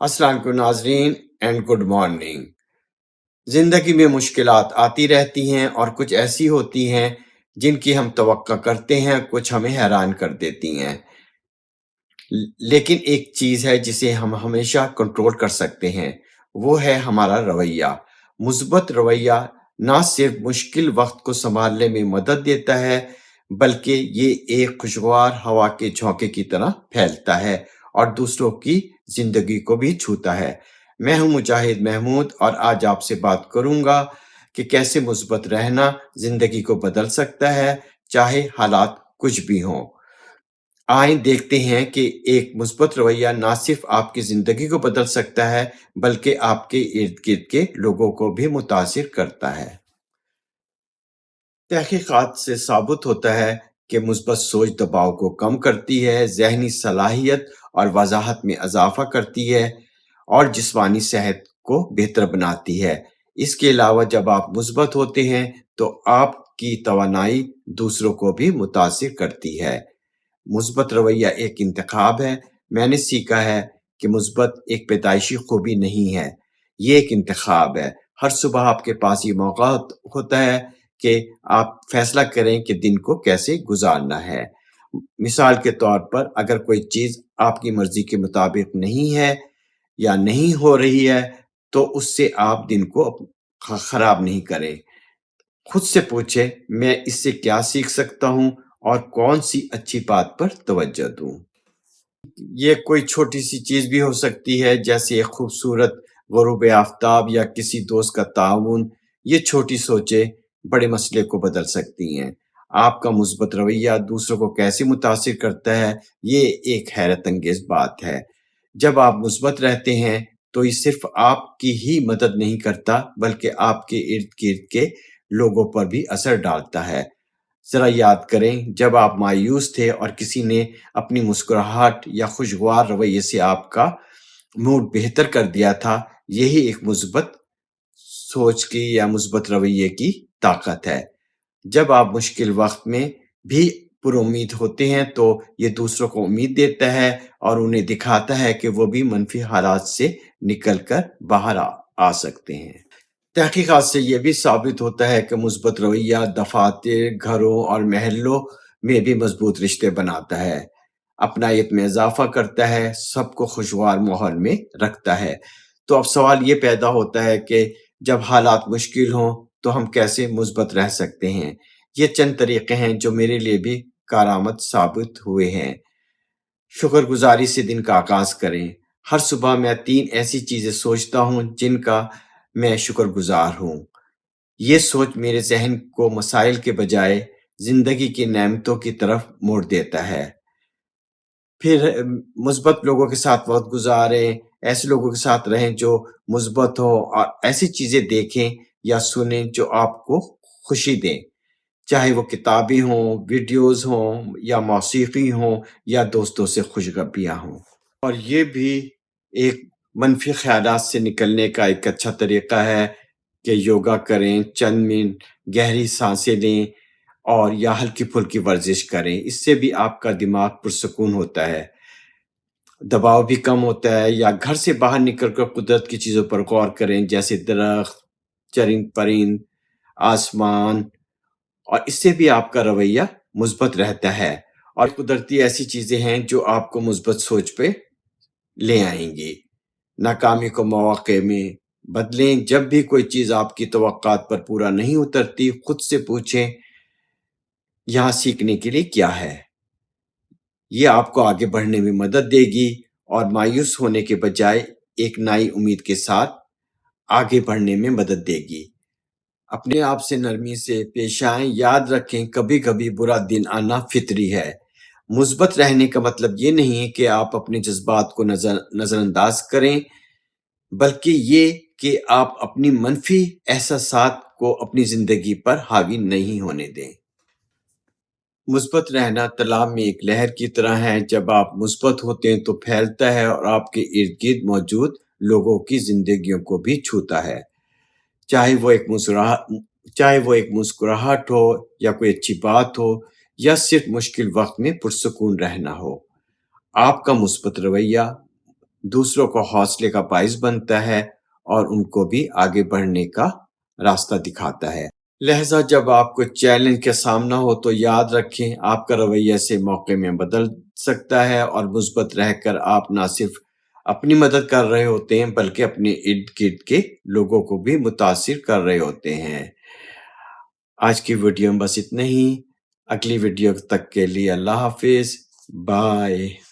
अस्सलाम वालेकुम नाजरीन एंड गुड मॉर्निंग। ज़िंदगी में मुश्किलात आती रहती हैं और कुछ ऐसी होती हैं जिनकी हम तवक्का करते हैं, कुछ हमें हैरान कर देती हैं। लेकिन एक चीज़ है जिसे हम हमेशा कंट्रोल कर सकते हैं, वो है हमारा रवैया। मुस्बत रवैया ना सिर्फ मुश्किल वक्त को संभालने में मदद देता है, बल्कि ये एक खुशगवार हवा के झोंके की तरह फैलता है और दूसरों की ज़िंदगी को भी छूता है। मैं हूँ मुजाहिद महमूद और आज आपसे बात करूँगा कि कैसे मुस्बत रहना ज़िंदगी को बदल सकता है, चाहे हालात कुछ भी हों। आइए देखते हैं कि एक मुस्बत रवैया ना सिर्फ आपकी ज़िंदगी को बदल सकता है, बल्कि आपके इर्द-गिर्द के लोगों को भी मुतासिर करता है। तहकीकात से साबित होता है कि मुस्बत सोच दबाव को कम करती है, ज़हनी सलाहियत और वज़ाहत में इज़ाफ़ा करती है और जिस्मानी सेहत को बेहतर बनाती है। इसके अलावा जब आप मुस्बत होते हैं, तो आपकी तवानाई दूसरों को भी मुतासिर करती है। मुस्बत रवैया एक इंतखाब है। मैंने सीखा है कि मुस्बत एक पैदाइशी खूबी नहीं है, ये एक इंतखाब है। हर सुबह आपके पास ये मौका होता है कि आप फैसला करें कि दिन को कैसे गुजारना है। मिसाल के तौर पर अगर कोई चीज़ आपकी मर्ज़ी के मुताबिक नहीं है या नहीं हो रही है, तो उससे आप दिन को खराब नहीं करें। खुद से पूछें, मैं इससे क्या सीख सकता हूँ और कौन सी अच्छी बात पर तवज्जो दूँ। ये कोई छोटी सी चीज़ भी हो सकती है, जैसे एक खूबसूरत ग़ुरूब आफ़ताब या किसी दोस्त का ताउन। ये छोटी सोचें बड़े मसले को बदल सकती हैं। आपका मुस्बत रवैया दूसरों को कैसे मुतासिर करता है, ये एक हैरत अंगेज़ बात है। जब आप मुस्बत रहते हैं, तो ये सिर्फ़ आपकी ही मदद नहीं करता, बल्कि आपके इर्द-गिर्द के लोगों पर भी असर डालता है। ज़रा याद करें, जब आप मायूस थे और किसी ने अपनी मुस्कुराहट या खुशगवार रवैये से आपका मूड बेहतर कर दिया था, यही एक मुस्बत सोच की या मुस्बत रवैये की ताकत है। जब आप मुश्किल वक़्त में भी पुरुम्मीद होते हैं, तो ये दूसरों को उम्मीद देता है और उन्हें दिखाता है कि वो भी मनफ़ी हालात से निकल कर बाहर आ सकते हैं। तहकीकात से ये भी साबित होता है कि मुस्बत रवैया दफ़ातर, घरों और महल्लों में भी मज़बूत रिश्ते बनाता है, अपनायत में इज़ाफ़ा करता है, सबको खुशगवार माहौल में रखता है। तो अब सवाल ये पैदा होता है कि जब हालात मुश्किल हों, तो हम कैसे मुस्बत रह सकते हैं? ये चंद तरीके हैं जो मेरे लिए भी कारआमद साबित हुए हैं। शुक्रगुज़ारी से दिन का आगाज़ करें। हर सुबह मैं 3 ऐसी चीज़ें सोचता हूँ जिनका मैं शुक्रगुज़ार हूँ। ये सोच मेरे ज़हन को मसाइल के बजाय ज़िंदगी की नेमतों की तरफ मोड़ देता है। फिर मुस्बत लोगों के साथ वक़्त गुज़ारें, ऐसे लोगों के साथ रहें जो मुस्बत हों और ऐसी चीज़ें देखें या सुनें जो आपको खुशी दें। चाहे वो किताबें हों, वीडियोज़ हों या मौसीकी हों या दोस्तों से खुशगपियाँ हों। और ये भी एक मनफ़ी ख़यालात से निकलने का एक अच्छा तरीक़ा है कि योगा करें, चंद मिनट गहरी साँसें लें और या हल्की-फुल्की वर्जिश करें। इससे भी आपका दिमाग पुरसुकून होता है, दबाव भी कम होता है। या घर से बाहर निकल कर कुदरत की चीज़ों पर गौर करें, जैसे दरख्त, चरिंद-परिंद, आसमान, और इससे भी आपका रवैया मुस्बत रहता है। और कुदरती ऐसी चीज़ें हैं जो आपको मुस्बत सोच पे ले आएँगी। नाकामी को मौक़े में बदलें। जब भी कोई चीज़ आपकी तवक्कात पर पूरा नहीं उतरती, खुद से पूछें, यहाँ सीखने के लिए क्या है? ये आपको आगे बढ़ने में मदद देगी और मायूस होने के बजाय एक नई उम्मीद के साथ आगे बढ़ने में मदद देगी। अपने आप से नरमी से पेश आएँ। याद रखें, कभी-कभी बुरा दिन आना फ़ितरी है। मुस्बत रहने का मतलब ये नहीं है कि आप अपने जज़्बात को नज़रअंदाज़ करें, बल्कि ये कि आप अपनी मनफ़ी एहसासात को अपनी ज़िंदगी पर हावी नहीं होने दें। मुस्बत रहना तालाब में एक लहर की तरह है। जब आप मुस्बत होते हैं, तो फैलता है और आपके इर्द-गिर्द मौजूद लोगों की ज़िंदगियों को भी छूता है। चाहे वो एक मुस्कुराहट हो या कोई अच्छी बात हो या सिर्फ़ मुश्किल वक़्त में पुरसुकून रहना हो। आपका मुस्बत रवैया دوسروں کو حوصلے کا باعث بنتا ہے اور ان کو بھی آگے بڑھنے کا راستہ دکھاتا ہے۔ لہذا جب آپ کو چیلنج کا سامنا ہو تو یاد رکھیں آپ کا رویہ سے موقع میں بدل سکتا ہے، اور مثبت رہ کر آپ نہ صرف اپنی مدد کر رہے ہوتے ہیں بلکہ اپنے ارد گرد کے لوگوں کو بھی متاثر کر رہے ہوتے ہیں۔ آج کی ویڈیو میں بس اتنا ہی۔ اگلی ویڈیو تک کے لیے اللہ حافظ، بائے۔